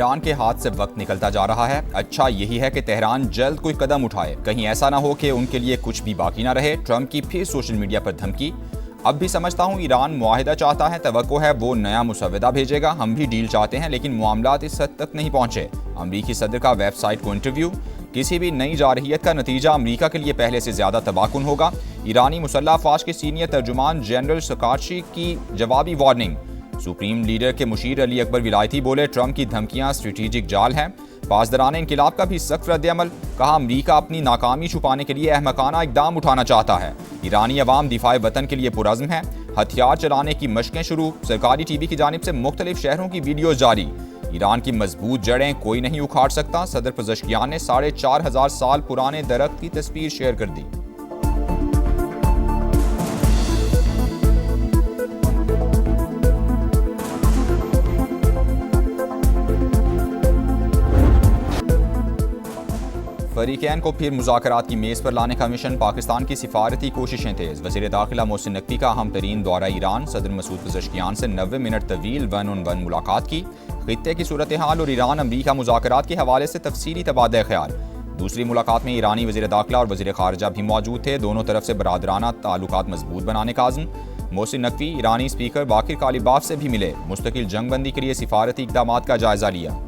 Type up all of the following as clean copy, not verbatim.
Iran के हाथ से वक्त निकलता जा रहा है। अच्छा यही है कि तेहरान जल्द कोई कदम उठाए, कहीं ऐसा ना हो कि उनके लिए कुछ भी बाकी ना रहे। ट्रंप की फिर सोशल मीडिया पर धमकी। अब भी समझता हूँ ईरान मुआहिदा चाहता है, तवक्को है वो नया मुसव्वदा भेजेगा। हम भी डील चाहते हैं, लेकिन मामलात इस हद तक नहीं पहुंचे। अमरीकी सदर का वेबसाइट को इंटरव्यू। किसी भी नई जारहियत का नतीजा अमरीका के लिए पहले से ज्यादा तबाहकुन होगा। ईरानी मुसल्लह अफवाज के सीनियर तर्जुमान जनरल सकारशी की जवाबी वार्निंग। सुप्रीम लीडर के मुशीर अली अकबर विलायती बोले, ट्रंप की धमकियां स्ट्रेटेजिक जाल हैं। पासदरान इनकिलाब का भी सख्त रद्द-ए-अमल। कहा, अमरीका अपनी नाकामी छुपाने के लिए अहमकाना इकदाम उठाना चाहता है। ईरानी अवाम दिफाए वतन के लिए पुरज़्म है। हथियार चलाने की मशकें शुरू। सरकारी टीवी की जानिब से मुख्तलिफ शहरों की वीडियो जारी। ईरान की मजबूत जड़ें कोई नहीं उखाड़ सकता। सदर पज़ेश्कियान ने 4,500 साल पुराने दरख्त की तस्वीर शेयर कर दी। फरीकैन को फिर मुज़ाकरात की मेज़ पर लाने का मिशन। पाकिस्तान की सिफारती कोशिशें तेज़। वज़ीर दाखिला मोहसिन नकवी का अहम तरीन दौरा ईरान। सदर मसूद पज़ेश्कियान से 90 मिनट तवील 1-on-1 मुलाकात की। खित्ते की सूरत हाल और ईरान अमरीका मुज़ाकरात के हवाले से तफसीली तबादला ख्याल। दूसरी मुलाकात में ईरानी वज़ीर दाखिला और वज़ीर ख़ारिजा भी मौजूद थे। दोनों तरफ से बरादराना ताल्लुकात मजबूत बनाने का आज़म। मोहसिन नकवी ईरानी स्पीकर बाकिर कालिबाफ से भी मिले। मुस्तकिल जंगबंदी के लिए सिफारती इक़दामात का जायज़ा लिया।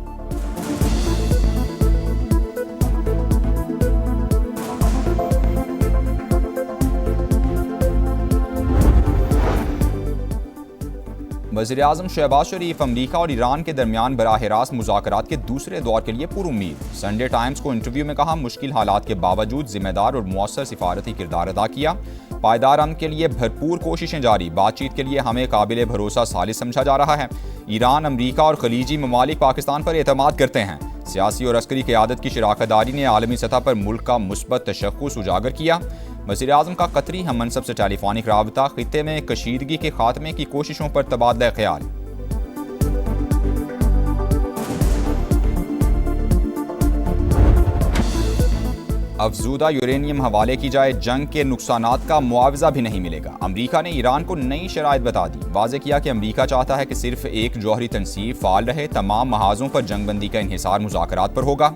वज़ीर-ए-आज़म शहबाज शरीफ अमरीका और ईरान के दरमियान बराह रास्त मुज़ाकरात के दूसरे दौर के लिए पुरुम्मीद। संडे टाइम्स को इंटरव्यू में कहा, मुश्किल हालात के बावजूद जिम्मेदार और मुअस्सर सिफारती किरदार अदा किया। पायदार अमन के लिए भरपूर कोशिशें जारी। बातचीत के लिए हमें काबिल भरोसा सालिस समझा जा रहा है। ईरान, अमरीका और खलीजी ममालिक पाकिस्तान पर एतमाद करते हैं। सियासी और अस्करी क़यादत की शराकतदारी ने आलमी सतह पर मुल्क का मुस्बत तशख़्ख़ुस उजागर किया। वज़ीर-ए-आज़म का कतरी हम मनसब से टेलीफोनिक राबता। खित्ते में कशीदगी के खात्मे की कोशिशों पर तबादला ख्याल। अफजूदा यूरेनियम हवाले की जाए, जंग के नुकसानात का मुआवजा भी नहीं मिलेगा। अमरीका ने ईरान को नई शराइत बता दी। वाज़े किया कि अमरीका चाहता है कि सिर्फ एक जौहरी तनसीब फ़ाल रहे। तमाम महाजों पर जंगबंदी का इन्हिसार मुज़ाकरात पर होगा।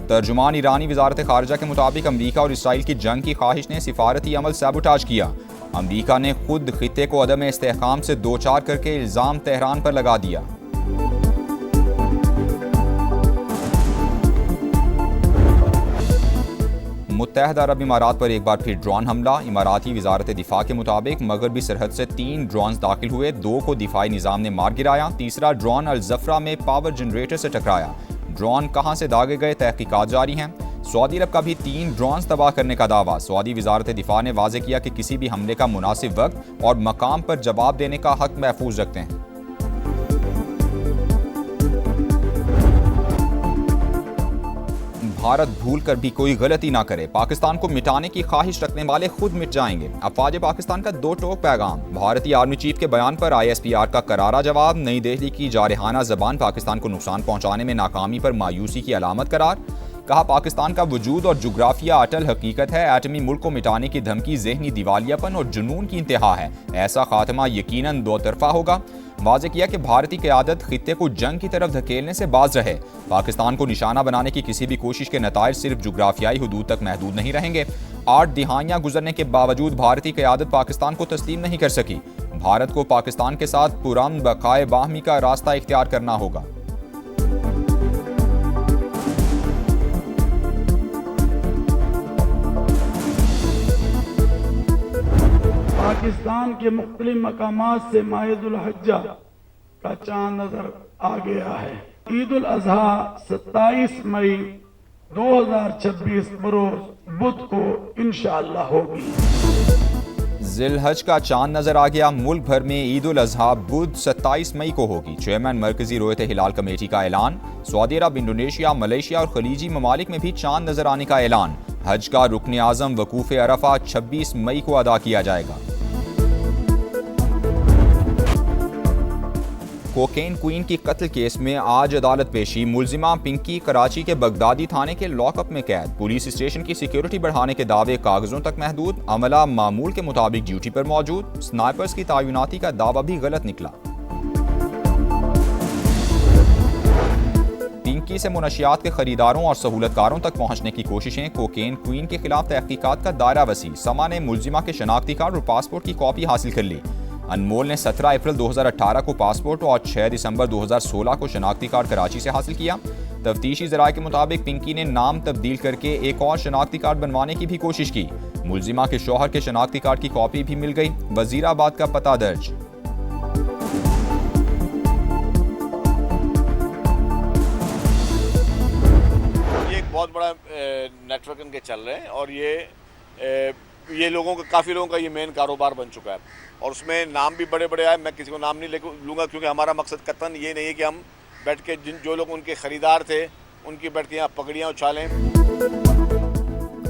तर्जुमान ईरानी वज़ारत ख़ारिजा के मुताबिक अमरीका और इसराइल की जंग की ख्वाहिश ने सिफारती अमल सैबोटाज किया। अमरीका ने खुद खित्ते को अदम इस्तेहकाम से दो चार करके इल्ज़ाम तेहरान पर लगा दिया। मुत्तहदा अरब इमारात पर एक बार फिर ड्रोन हमला। इमाराती वज़ारत दिफा के मुताबिक मगरबी सरहद से 3 ड्रोन दाखिल हुए। 2 को दिफाई निज़ाम ने मार गिराया। तीसरा ड्रोन अल ज़फ़रा में पावर जनरेटर से टकराया। ड्रोन कहां से दागे गए, तहकीकात जारी हैं। सऊदी अरब का भी 3 ड्रोन तबाह करने का दावा। सऊदी वज़ारत दिफा ने वाज़े किया कि किसी भी हमले का मुनासिब वक्त और मकाम पर जवाब देने का हक महफूज रखते हैं। भारत भूल कर भी कोई गलती ना करे। पाकिस्तान को मिटाने की ख्वाहिश रखने वाले खुद मिट जाएंगे। अफवाज पाकिस्तान का 2 टोक पैगाम। भारतीय आर्मी चीफ के बयान पर ISPR का करारा जवाब। नई दिल्ली की जारहाना जबान पाकिस्तान को नुकसान पहुंचाने में नाकामी पर मायूसी की अलामत करार। कहा, पाकिस्तान का वजूद और जुग्राफिया अटल हकीकत है। एटमी मुल्क को मिटाने की धमकी ज़हनी दिवालियापन और जुनून की इंतहा है। ऐसा खात्मा यकीनन दो तरफा होगा। वाज़े किया कि भारतीय क़यादत खित्ते को जंग की तरफ धकेलने से बाज रहे। पाकिस्तान को निशाना बनाने की किसी भी कोशिश के नताइज सिर्फ जुग्राफियाई हुदूद तक महदूद नहीं रहेंगे। 8 दिहाइयाँ गुजरने के बावजूद भारतीय क़यादत पाकिस्तान को तस्लीम नहीं कर सकी। भारत को पाकिस्तान के साथ पुरअमन बकाए बाहमी का रास्ता इख्तियार करना होगा। पाकिस्तान के मुख्तलिफ मकामात से माहिदुल हज्जा का चांद नजर आ गया है। ईद उल अजहा 27 मई 2026 बरोज बुध को इंशाअल्लाह होगी। जिलहज का चांद नजर आ गया। मुल्क भर में ईद उल अजहा बुध 27 मई को होगी। चेयरमैन मरकजी रोयत हिलाल कमेटी का ऐलान। सऊदी अरब, इंडोनेशिया, मलेशिया और खलीजी ममालिक में भी चांद नजर आने का ऐलान। हज का रुकन आज़म वकूफ अरफा 26 मई को अदा किया जाएगा। कोकेन क्वीन की कत्ल केस में आज अदालत पेशी। मुलजिमा पिंकी कराची के बगदादी थाने के लॉकअप में कैद। पुलिस स्टेशन की सिक्योरिटी बढ़ाने के दावे कागजों तक महदूद। अमला मामूल के मुताबिक ड्यूटी पर मौजूद। स्नाइपर्स की तैनाती का दावा भी गलत निकला। पिंकी से मुनशियात के खरीदारों और सहूलतकारों तक पहुंचने की कोशिशें, कोकेन क्वीन के खिलाफ तहकीकात का दायरा वसी। समा ने मुलजिमा के शनाख्ती कार्ड और पासपोर्ट की कॉपी हासिल कर ली। अनमोल ने 17 अप्रैल 2018 को पासपोर्ट और 6 दिसंबर 2016 को शनाख्ती कार्ड कराची से हासिल किया। तफ्तीशी ज़राए के मुताबिक पिंकी ने नाम तब्दील करके एक और शनाख्ती कार्ड बनवाने की भी कोशिश की। मुलजिमा के शौहर के शनाख्ती कार्ड की कॉपी भी मिल गई। वजीराबाद का पता दर्ज। ये एक बहुत बड़ा नेटवर्क इनके चल रहे हैं और ये लोगों का, काफ़ी लोगों का ये मेन कारोबार बन चुका है और उसमें नाम भी बड़े बड़े आए। मैं किसी को नाम नहीं लूँगा क्योंकि हमारा मकसद कतन ये नहीं है कि हम बैठ के जो लोग उनके ख़रीदार थे उनकी बैठ के यहाँ पगड़ियाँ उछालें।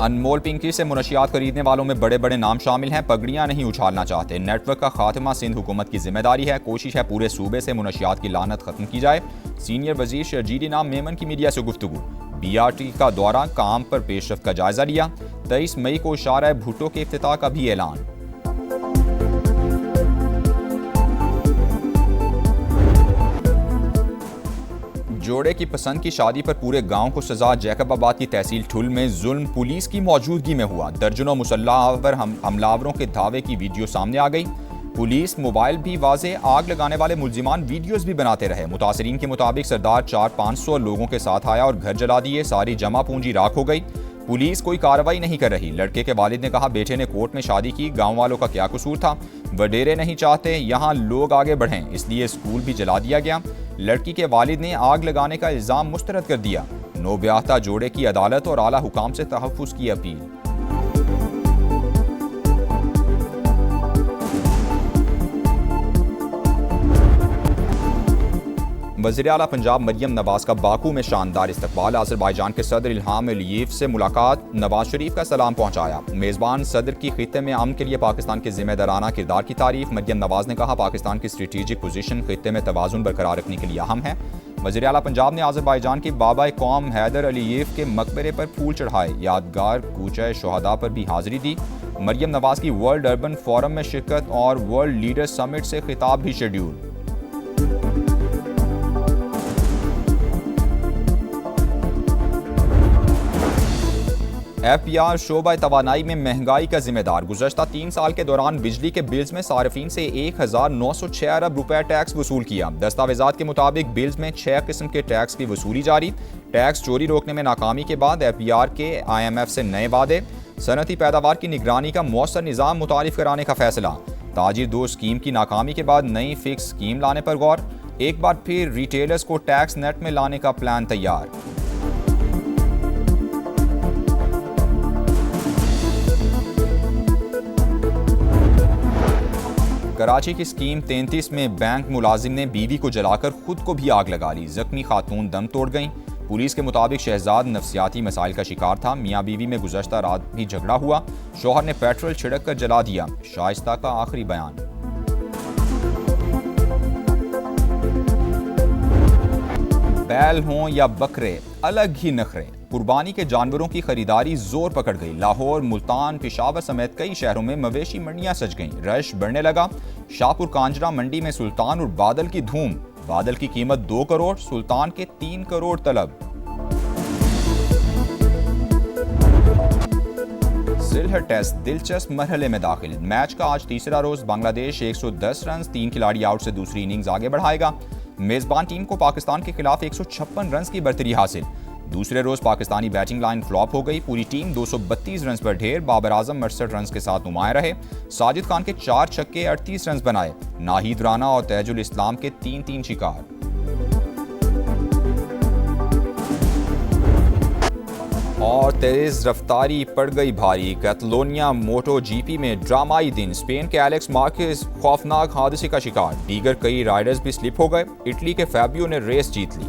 अनमोल पिंकी से मुनशियात खरीदने वालों में बड़े बड़े नाम शामिल हैं। पगड़ियां नहीं उछालना चाहते। नेटवर्क का खात्मा सिंध हुकूमत की जिम्मेदारी है। कोशिश है पूरे सूबे से मुनशियात की लानत खत्म की जाए। सीनियर वजीर शर्जील इनाम मेमन की मीडिया से गुफ्तगू। BRT का दौरा, काम पर पेशरफ्त का जायजा लिया। 23 मई को इशारा भुट्टो के इफ्तिताह का भी ऐलान। जोड़े की पसंद की शादी पर पूरे गांव को सजा। जैकबाबाद की तहसील ठुल में जुल्म पुलिस की मौजूदगी में हुआ। दर्जनों मुसल्लाह पर हमलावरों के धावे की वीडियो सामने आ गई। पुलिस मोबाइल भी वाजे। आग लगाने वाले मुलजिमान वीडियोस भी बनाते रहे। मुतासरीन के मुताबिक सरदार 400-500 लोगों के साथ आया और घर जला दिए। सारी जमा पूंजी राख हो गई। पुलिस कोई कार्रवाई नहीं कर रही। लड़के के वालिद ने कहा बेटे ने कोर्ट में शादी की, गांव वालों का क्या कसूर था। वडेरे नहीं चाहते यहाँ लोग आगे बढ़ें, इसलिए स्कूल भी जला दिया गया। लड़की के वालिद ने आग लगाने का इल्जाम मुस्तरद कर दिया। नौब्याहता जोड़े की अदालत और आला हुकाम से तहफ़्फ़ुज़ की अपील। वज़ीर आला पंजाब मरियम नवाज का बाकू में शानदार इस्तकबाल। अज़रबैजान के सदर इल्हाम अलियेव से मुलाकात। नवाज शरीफ का सलाम पहुंचाया। मेज़बान सदर की खित्ते में अमन के लिए पाकिस्तान के ज़िम्मेदाराना किरदार की तारीफ। मरियम नवाज ने कहा पाकिस्तान की स्ट्रेटेजिक पोजीशन खित्ते में तवाज़ुन बरकरार रखने के लिए अहम है। वज़ीर आला पंजाब ने अज़रबैजान के बाबा कौम हैदर अलियेव के मकबरे पर फूल चढ़ाए। यादगार कूचा शोहदा पर भी हाजिरी दी। मरियम नवाज की वर्ल्ड अर्बन फोरम में शिरकत और वर्ल्ड लीडर समिट से खिताब भी शेड्यूल। FPR शोबा तवानाई में महंगाई का जिम्मेदार। गुज़श्ता 3 साल के दौरान बिजली के बिल्स में सार्फिन से 1906 अरब रुपए टैक्स वसूल किया। दस्तावेजात के मुताबिक बिल्स में 6 किस्म के टैक्स की वसूली जारी। टैक्स चोरी रोकने में नाकामी के बाद FPR के IMF से नए वादे। सनती पैदावार की निगरानी का मौसर निज़ाम मुतारिफ कराने का फैसला। ताजिर दो स्कीम की नाकामी के बाद नई फिक्स स्कीम लाने पर गौर। एक बार फिर रिटेलर्स को टैक्स नेट में लाने का प्लान तैयार। कराची की स्कीम 33 में बैंक मुलाजिम ने बीवी को जलाकर खुद को भी आग लगा ली। जख्मी खातून दम तोड़ गईं। पुलिस के मुताबिक शहजाद नफ्सियाती मसाइल का शिकार था। मियाँ बीवी में गुज़श्ता रात भी झगड़ा हुआ। शौहर ने पेट्रोल छिड़क कर जला दिया। शाइस्ता का आखिरी बयान। बैल हों या बकरे, अलग ही नखरे। कुर्बानी के जानवरों की खरीदारी जोर पकड़ गई। लाहौर, मुल्तान, पेशावर समेत कई शहरों में मवेशी मंडियां सज गईं। रश बढ़ने लगा। शाहपुर कांजरा मंडी में सुल्तान और बादल की धूम। बादल की कीमत 2 करोड़, सुल्तान के 3 करोड़ तलब। सिलहट टेस्ट दिलचस्प मरहले में दाखिल। मैच का आज तीसरा रोज। बांग्लादेश 110 रन 3 खिलाड़ी आउट से दूसरी इनिंग्स आगे बढ़ाएगा। मेजबान टीम को पाकिस्तान के खिलाफ 156 रन की बर्तरी हासिल। दूसरे रोज पाकिस्तानी बैटिंग लाइन फ्लॉप हो गई। पूरी टीम 232 रन पर ढेर। बाबर आजम 68 रन के साथ नुमाया रहे। साजिद खान के 4 छक्के 38 रन बनाए। नाहिद राना और तैजुल इस्लाम के 3-3 शिकार। और तेज रफ्तारी पड़ गई भारी। कैटलोनिया मोटो GP में ड्रामाई दिन। स्पेन के एलेक्स मार्केज खौफनाक हादसे का शिकार। दीगर कई राइडर्स भी स्लिप हो गए। इटली के फैबियो ने रेस जीत ली।